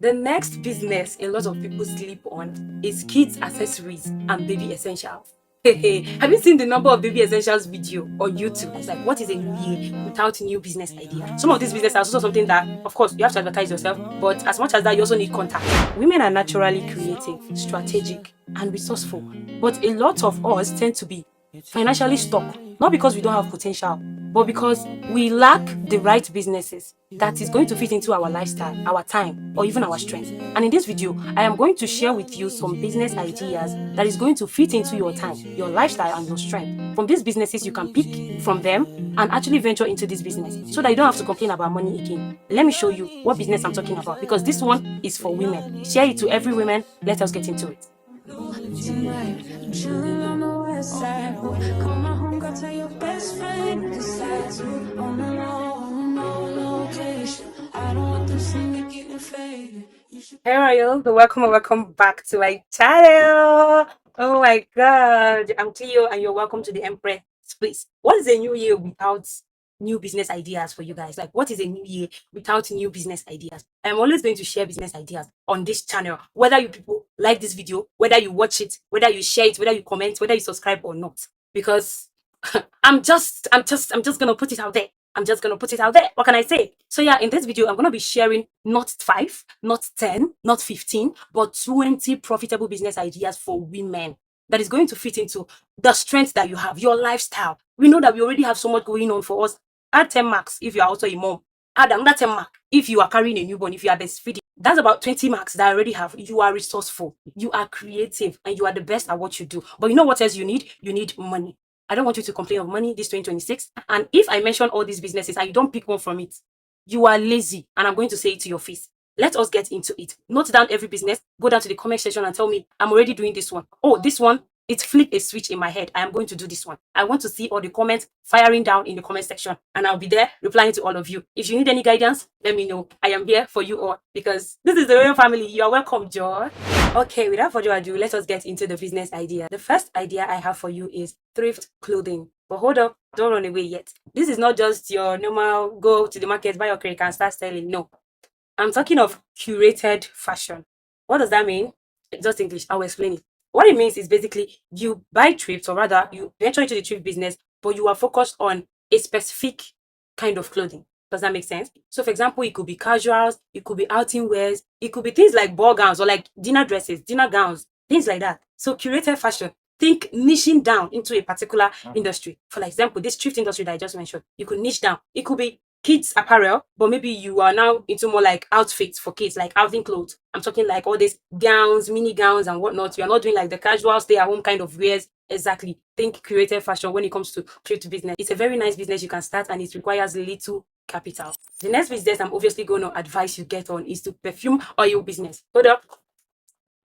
The next business a lot of people sleep on is kids accessories and baby essentials. Have you seen the number of baby essentials video on YouTube? It's like, what is a new year without new business idea? Some of these businesses are also something that, of course, you have to advertise yourself, but as much as that, you also need contact. Women are naturally creative, strategic, and resourceful, but a lot of us tend to be financially stuck, not because we don't have potential, but because we lack the right businesses that is going to fit into our lifestyle, our time, or even our strengths. And in this video, I am going to share with you some business ideas that is going to fit into your time, your lifestyle, and your strength. From these businesses, you can pick from them and actually venture into this business so that you don't have to complain about money again. Let me show you what business I'm talking about, because this one is for women. Share it to every woman. Let us get into it. Hey Royal, welcome and welcome back to my channel. Oh my god, I'm Cleo and you're welcome to the Empress Space. What is a new year without new business ideas for you guys? Like, what is a new year without new business ideas? I'm always going to share business ideas on this channel, whether you people like this video, whether you watch it, whether you share it, whether you comment, whether you subscribe or not. Because I'm just gonna put it out there. I'm just gonna put it out there. What can I say? So yeah, in this video, I'm gonna be sharing not 5, not 10, not 15, but 20 profitable business ideas for women that is going to fit into the strength that you have, your lifestyle. We know that we already have so much going on for us. Add 10 marks if you are also a mom. Add another 10 marks if you are carrying a newborn, if you are breastfeeding. That's about 20 marks that I already have. You are resourceful, you are creative, and you are the best at what you do. But you know what else you need? You need money. I don't want you to complain of money this 2026. And if I mention all these businesses and you don't pick one from it, you are lazy. And I'm going to say it to your face. Let us get into it. Note down every business. Go down to the comment section and tell me, I'm already doing this one. Oh, this one, it flipped a switch in my head. I am going to do this one. I want to see all the comments firing down in the comment section. And I'll be there replying to all of you. If you need any guidance, let me know. I am here for you all because this is the royal family. You are welcome, Joe. Okay, without further ado, let us get into the business idea. The first idea I have for you is thrift clothing. But hold up, don't run away yet. This is not just your normal go to the market, buy your cake and start selling. No, I'm talking of curated fashion. What does that mean? Just English, I'll explain it. What it means is basically you buy thrifts, or rather, you venture into the thrift business, but you are focused on a specific kind of clothing. Does that make sense? So, for example, it could be casuals, it could be outing wears, it could be things like ball gowns or like dinner dresses, dinner gowns, things like that. So, curated fashion, think niching down into a particular industry. For example, this thrift industry that I just mentioned, you could niche down. It could be kids apparel, but maybe you are now into more like outfits for kids, like outing clothes. I'm talking like all these gowns, mini gowns and whatnot. You're not doing like the casual stay at home kind of wears. Exactly. Think creative fashion when it comes to thrift business. It's a very nice business you can start and it requires little capital. The next business I'm obviously going to advise you get on is the perfume oil business. Hold up.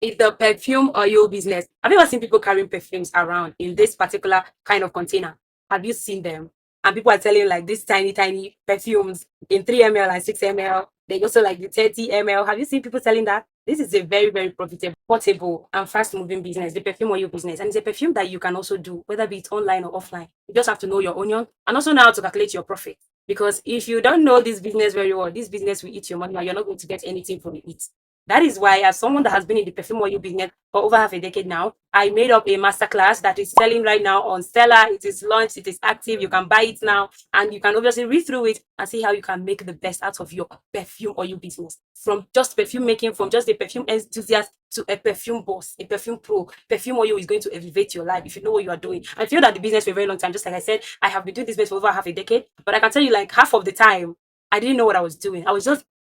It's the perfume oil business. Have you ever seen people carrying perfumes around in this particular kind of container? Have you seen them? And people are telling like these tiny, tiny perfumes in 3 ml and 6 ml. They also like the 30 ml. Have you seen people selling that? This is a very, very profitable, portable, and fast moving business, the perfume oil business. And it's a perfume that you can also do, whether be it online or offline. You just have to know your onion and also know how to calculate your profit. Because if you don't know this business very well, this business will eat your money and you're not going to get anything from it. That is why, as someone that has been in the perfume oil business for over half a decade now, I made up a masterclass that is selling right now on Stella. It is launched, it is active. You can buy it now, and you can obviously read through it and see how you can make the best out of your perfume oil business. From just perfume making, from just a perfume enthusiast to a perfume boss, a perfume pro. Perfume oil is going to elevate your life if you know what you are doing. I feel that the business for a very long time, just like I said, I have been doing this business for over half a decade, but I can tell you, like half of the time, I didn't know what I was doing.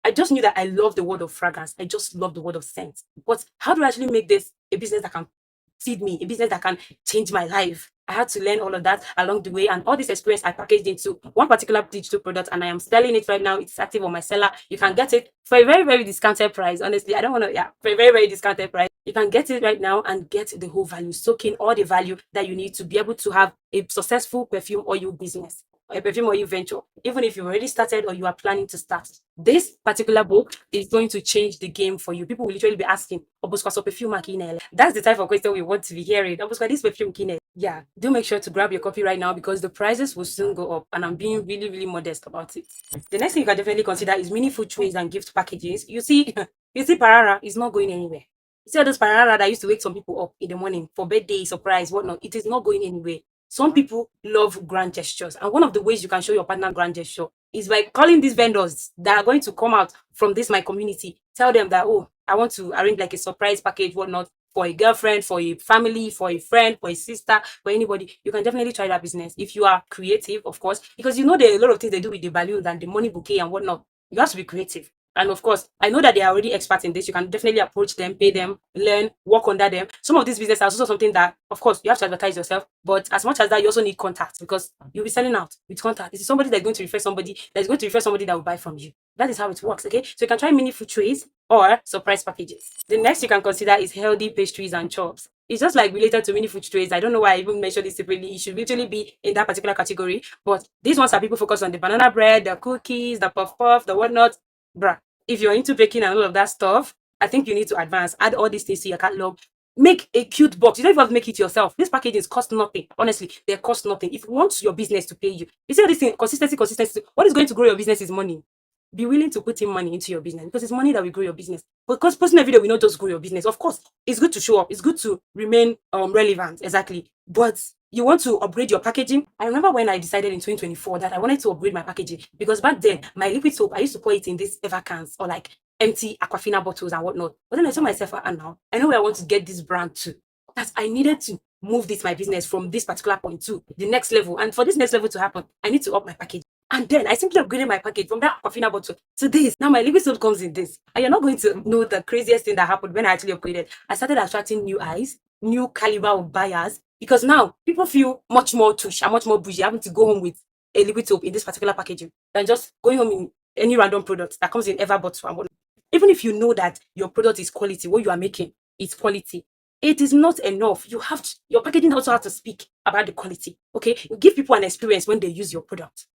I just knew that I love the word of fragrance. I just love the word of scent. But how do I actually make this a business that can feed me, a business that can change my life? I had to learn all of that along the way, and all this experience I packaged into one particular digital product, and I am selling it right now. It's active on my seller. You can get it for a very, very discounted price. Honestly, I don't want to, yeah, for a very, very discounted price. You can get it right now and get the whole value, soak in all the value that you need to be able to have a successful perfume oil business, a perfume oil venture, even if you've already started or you are planning to start. This particular book is going to change the game for you. People will literally be asking, Obuskwa, so perfume kine? That's the type of question we want to be hearing. Obuskwa, this perfume kine? Yeah, do make sure to grab your copy right now because the prices will soon go up, and I'm being really, really modest about it. The next thing you can definitely consider is mini food trays and gift packages. You see, You see, Parara is not going anywhere. You see all those Parara that used to wake some people up in the morning for birthday, surprise, whatnot. It is not going anywhere. Some people love grand gestures. And one of the ways you can show your partner grand gesture is by calling these vendors that are going to come out from this my community. Tell them that, oh, I want to arrange like a surprise package, whatnot, for a girlfriend, for a family, for a friend, for a sister, for anybody. You can definitely try that business if you are creative, of course, because you know there are a lot of things they do with the balloons and the money bouquet and whatnot. You have to be creative. And of course, I know that they are already experts in this. You can definitely approach them, pay them, learn, work under them. Some of these businesses are also something that, of course, you have to advertise yourself. But as much as that, you also need contacts because you'll be selling out with contact. This is somebody that's going to refer somebody that's going to refer somebody that will buy from you. That is how it works. Okay. So you can try mini food trays or surprise packages. The next you can consider is healthy pastries and chops. It's just like related to mini food trays. I don't know why I even mentioned this separately. It should literally be in that particular category. But these ones are people focused on the banana bread, the cookies, the puff puff, the whatnot. Bruh, if you're into baking and all of that stuff, I think you need to advance. Add all these things to your catalog. Make a cute box. You don't even have to make it yourself. These packages cost nothing. Honestly, they cost nothing. If you want your business to pay you, you see this thing, consistency, consistency. What is going to grow your business is money. Be willing to put in money into your business because it's money that will grow your business. Because posting a video will not just grow your business. Of course, it's good to show up. It's good to remain relevant. Exactly. But you want to upgrade your packaging. I remember when I decided in 2024 that I wanted to upgrade my packaging because back then my liquid soap, I used to pour it in these ever cans or like empty Aquafina bottles and whatnot. But then I told myself, now I know where I want to get this brand to. That I needed to move this my business from this particular point to the next level. And for this next level to happen, I need to up my package. And then I simply upgraded my package from that Aquafina bottle to this. Now my liquid soap comes in this. And you're not going to know the craziest thing that happened when I actually upgraded. I started attracting new eyes, new caliber of buyers, because now people feel much more tush and much more bougie having to go home with a liquid soap in this particular packaging than just going home in any random product that comes in ever bottle and whatnot. Even if you know that your product is quality, what you are making is quality, it is not enough. You have to, your packaging also has to speak about the quality. Okay, you give people an experience when they use your product.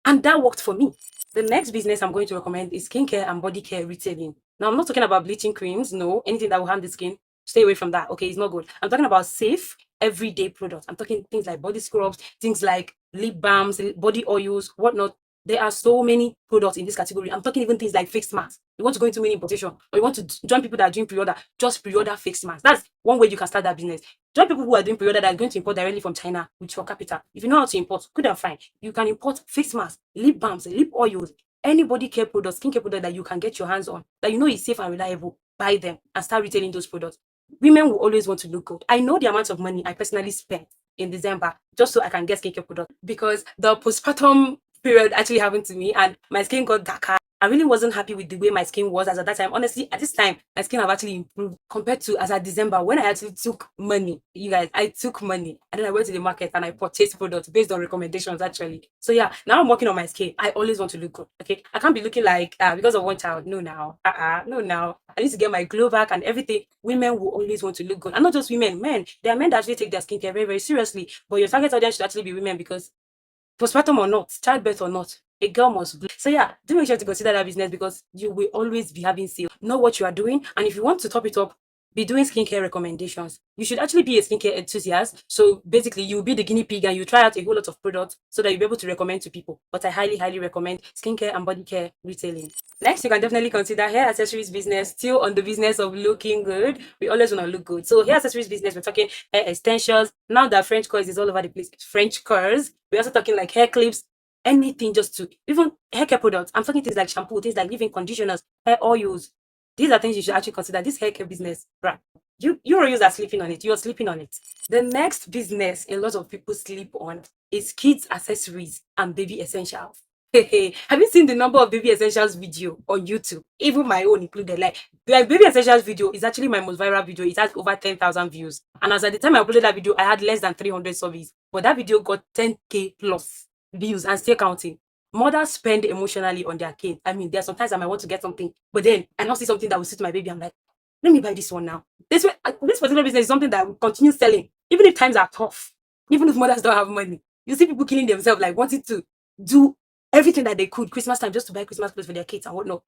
And that worked for me. The next business I'm going to recommend is skincare and body care retailing. Now, I'm not talking about bleaching creams, no, anything that will harm the skin. Stay away from that. Okay, it's not good. I'm talking about safe, everyday products. I'm talking things like body scrubs, things like lip balms, body oils, whatnot. There are so many products in this category. I'm talking even things like face masks. You want to go into mini importation or you want to join people that are doing pre-order, just pre-order face masks. That's one way you can start that business. Join people who are doing pre-order that are going to import directly from China with your capital. If you know how to import, good and fine. You can import face masks, lip balms, lip oils, any body care products, skincare product that you can get your hands on, that you know is safe and reliable. Buy them and start retailing those products. Women will always want to look good. I know the amount of money I personally spent in December just so I can get skincare products because the postpartum period actually happened to me and my skin got darker. I really wasn't happy with the way my skin was as at that time. Honestly, at this time, my skin have actually improved compared to as at December when I actually took money. You guys, I took money and then I went to the market and I purchased products based on recommendations actually. So yeah, now I'm working on my skin. I always want to look good. Okay, I can't be looking like because of one child. No, now, no, now. I need to get my glow back and everything. Women will always want to look good, and not just women. Men, there are men that actually take their skincare very, very seriously. But your target audience should actually be women because postpartum or not, childbirth or not, a girl must blow. So yeah, do make sure to consider that business because you will always be having sales. Know what you are doing, and if you want to top it up, be doing skincare recommendations. You should actually be a skincare enthusiast. So basically, you'll be the guinea pig and you try out a whole lot of products so that you'll be able to recommend to people. But I highly, highly recommend skincare and body care retailing. Next, you can definitely consider hair accessories business, still on the business of looking good. We always want to look good. So hair accessories business, we're talking hair extensions. Now that French curls is all over the place, French curls. We're also talking like hair clips, anything just to, even hair care products. I'm talking things like shampoo, things like leave-in conditioners, hair oils. These are things you should actually consider. This hair care business, right? You already are sleeping on it. You're sleeping on it. The next business a lot of people sleep on is kids accessories and baby essentials. Hey, have you seen the number of baby essentials video on YouTube? Even my own included. Like baby essentials video is actually my most viral video. It has over 10,000 views. And as at the time I uploaded that video, I had less than 300 surveys. But that video got 10K plus views and still counting. Mothers spend emotionally on their kids. I mean, there are sometimes I might want to get something, but then I don't see something that will suit my baby. I'm like, let me buy this one now. This particular business is something that will continue selling, even if times are tough, even if mothers don't have money. You see people killing themselves, like wanting to do everything that they could Christmas time just to buy Christmas clothes for their kids and whatnot.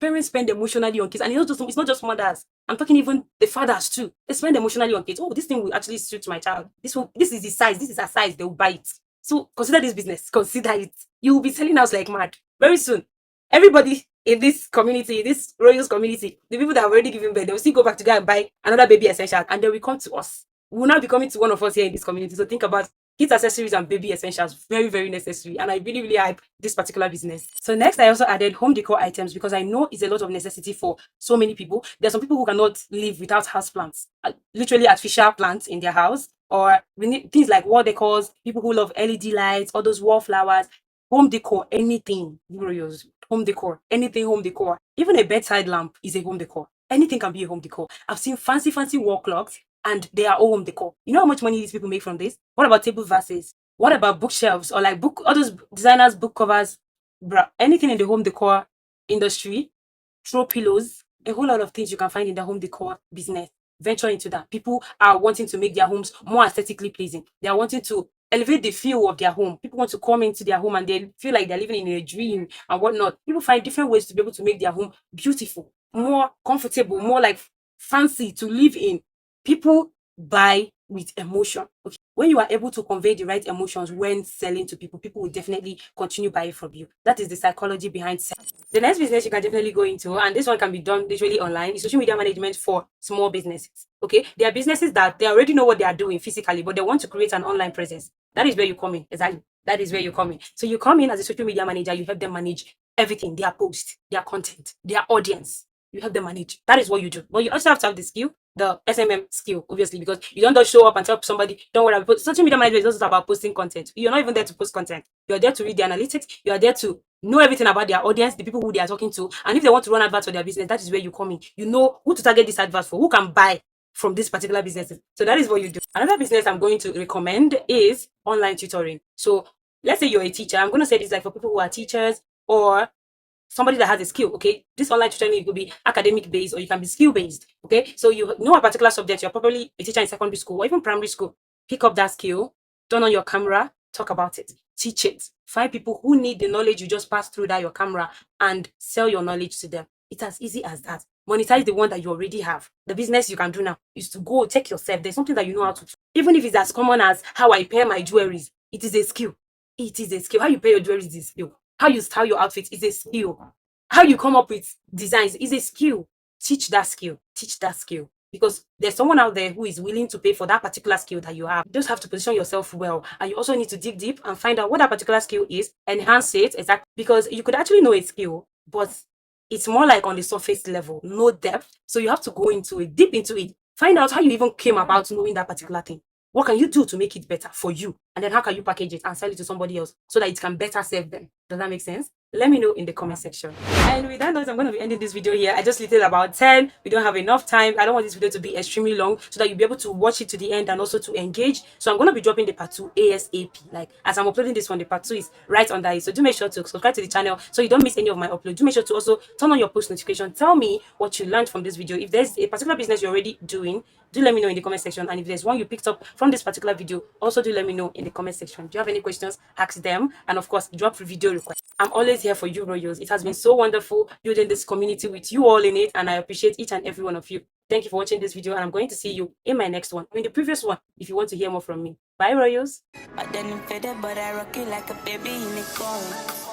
Parents spend emotionally on kids, and it's not just mothers. I'm talking even the fathers too. They spend emotionally on kids. Oh, this thing will actually suit my child. This is the size. This is a size. They will buy it. So consider this business. Consider it. You will be selling out like mad very soon. Everybody in this community, this royals community, the people that have already given birth, they'll still go back to go and buy another baby essential, and they will come to us. We will not be coming to one of us here in this community. So think about kids accessories and baby essentials, very, very necessary. And I really, really hype this particular business. So next, I also added home decor items because I know it's a lot of necessity for so many people. There's some people who cannot live without house plants, literally artificial plants in their house, or we need things like wall decors, people who love LED lights, all those wall flowers, home decor, anything, Royals, home decor, anything home decor. Even a bedside lamp is a home decor. Anything can be a home decor. I've seen fancy, fancy wall clocks and they are all home decor. You know how much money these people make from this? What about table vases? What about bookshelves or like book all those designers book covers? Bruh, anything in the home decor industry, throw pillows, a whole lot of things you can find in the home decor business. Venture into that. People are wanting to make their homes more aesthetically pleasing. They are wanting to elevate the feel of their home. People want to come into their home and they feel like they're living in a dream and whatnot. People find different ways to be able to make their home beautiful, more comfortable, more like fancy to live in. People buy with emotion. Okay. When you are able to convey the right emotions when selling to people, people will definitely continue buying from you. That is the psychology behind selling. The next business you can definitely go into, and this one can be done literally online, is social media management for small businesses. Okay, there are businesses that they already know what they are doing physically, but they want to create an online presence. That is where you come in. Exactly. That is where you come in. So you come in as a social media manager, you help them manage everything, their post, their content, their audience. You help them manage. That is what you do. But you also have to have the skill, the SMM skill, obviously, because you don't just show up and tell somebody, don't worry, but social media management is also about posting content. You're not even there to post content. You're there to read the analytics. You're there to know everything about their audience, the people who they are talking to. And if they want to run adverts for their business, that is where you come in. You know who to target this advert for, who can buy from this particular business. So that is what you do. Another business I'm going to recommend is online tutoring. So let's say you're a teacher. I'm going to say this like for people who are teachers or somebody that has a skill. Okay, this online tutoring could be academic based or you can be skill based. Okay, so you know a particular subject, you're probably a teacher in secondary school or even primary school. Pick up that skill, turn on your camera, talk about it, teach it, find people who need the knowledge you just passed through that your camera and sell your knowledge to them. It's as easy as that. Monetize the one that you already have. The business you can do now is to go take yourself. There's something that you know how to do. Even if it's as common as how I pair my jewelries, it is a skill. It is a skill. How you pair your jewelry is a skill. How you style your outfit is a skill. How you come up with designs is a skill. Teach that skill. Teach that skill. Because there's someone out there who is willing to pay for that particular skill that you have. You just have to position yourself well. And you also need to dig deep and find out what that particular skill is, enhance it, exactly. Because you could actually know a skill, but it's more like on the surface level, no depth. So you have to go into it, deep into it. Find out how you even came about knowing that particular thing. What can you do to make it better for you? And then how can you package it and sell it to somebody else so that it can better serve them? Does that make sense? Let me know in the comment section. And with that note, I'm going to be ending this video here. I just listed about 10. We don't have enough time. I don't want this video to be extremely long so that you'll be able to watch it to the end and also to engage. So I'm going to be dropping the part 2 ASAP. Like as I'm uploading this one, the part 2 is right under it. So do make sure to subscribe to the channel so you don't miss any of my uploads. Do make sure to also turn on your post notification. Tell me what you learned from this video. If there's a particular business you're already doing, do let me know in the comment section. And if there's one you picked up from this particular video, also do let me know in the comment section. Do you have any questions? Ask them. And of course, drop video requests. I'm always here for you, Royals. It has been so wonderful building this community with you all in it, and I appreciate each and every one of you. Thank you for watching this video, and I'm going to see you in my next one, in the previous one, if you want to hear more from me. Bye, Royals. But then I'm fed up, but I rock it like a baby in the car.